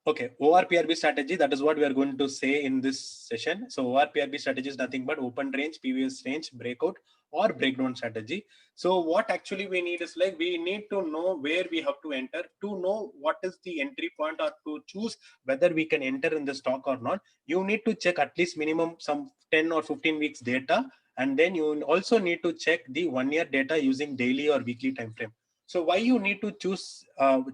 Okay, ORPRB strategy, that is what we are going to say in this session. So ORPRB strategy is nothing but open range, previous range, breakout or breakdown strategy. So what actually we need is like, we need to know where we have to enter, to know what is the entry point, or to choose whether we can enter in the stock or not. You need to check at least minimum some 10 or 15 weeks data. And then you also need to check the 1 year data using daily or weekly time frame. So why you need to choose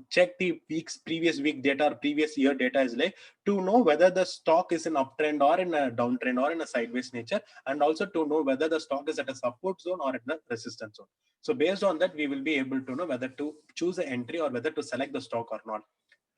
check the previous week data or previous year data is like to know whether the stock is in uptrend or in a downtrend or in a sideways nature, and also to know whether the stock is at a support zone or at a resistance zone. So based on that, we will be able to know whether to choose an entry or whether to select the stock or not.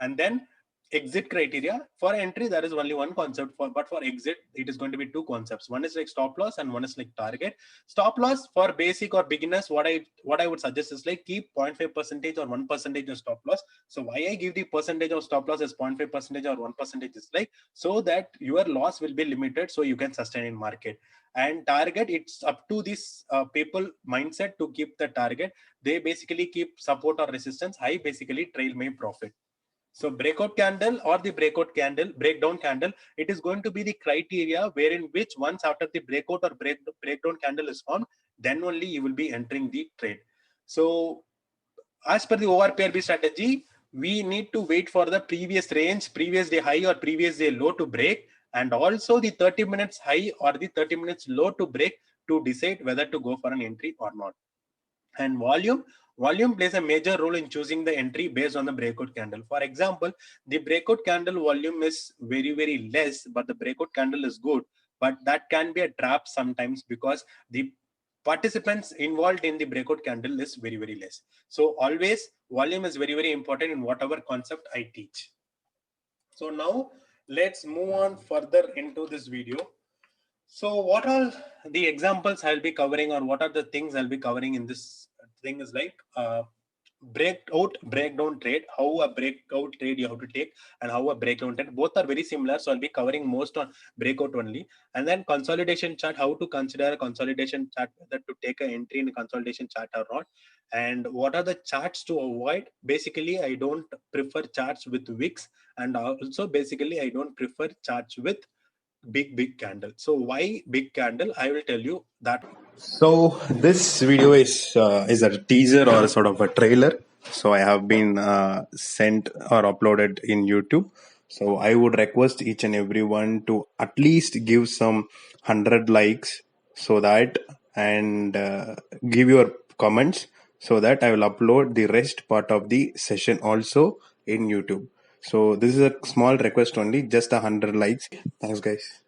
And then exit criteria. For entry, there is only one concept, but for exit it is going to be two concepts. One is like stop loss and one is like target. Stop loss for basic or beginners, what I would suggest is like keep 0.5% or 1% of stop loss. So why I give the percentage of stop loss as 0.5% or 1% is like so that your loss will be limited, so you can sustain in market. And target, it's up to this people mindset to keep the target. They basically keep support or resistance, I basically trail my profit. So breakout candle or the breakdown candle, it is going to be the criteria wherein which once after the breakout or breakdown candle is formed, then only you will be entering the trade. So as per the ORPRB strategy, we need to wait for the previous range, previous day high or previous day low to break, and also the 30 minutes high or the 30 minutes low to break to decide whether to go for an entry or not. And volume plays a major role in choosing the entry based on the breakout candle. For example, the breakout candle volume is very less, but the breakout candle is good, but that can be a trap sometimes because the participants involved in the breakout candle is very less. So always volume is very important in whatever concept I teach. So now let's move on further into this video. So what are the examples I'll be covering, or what are the things I'll be covering in this thing is like breakout, breakdown trade, how a breakout trade you have to take and how a breakdown trade, both are very similar. So I'll be covering most on breakout only. And then consolidation chart, how to consider a consolidation chart, whether to take an entry in a consolidation chart or not. And what are the charts to avoid? Basically, I don't prefer charts with wicks, and also basically I don't prefer charts with big candle. So why big candle? I will tell you that. So this video is a teaser or sort of a trailer. So I have been sent or uploaded in YouTube. So I would request each and everyone to at least give some 100 likes so that, and give your comments so that I will upload the rest part of the session also in YouTube. So this is a small request only, just 100 likes. Thanks guys.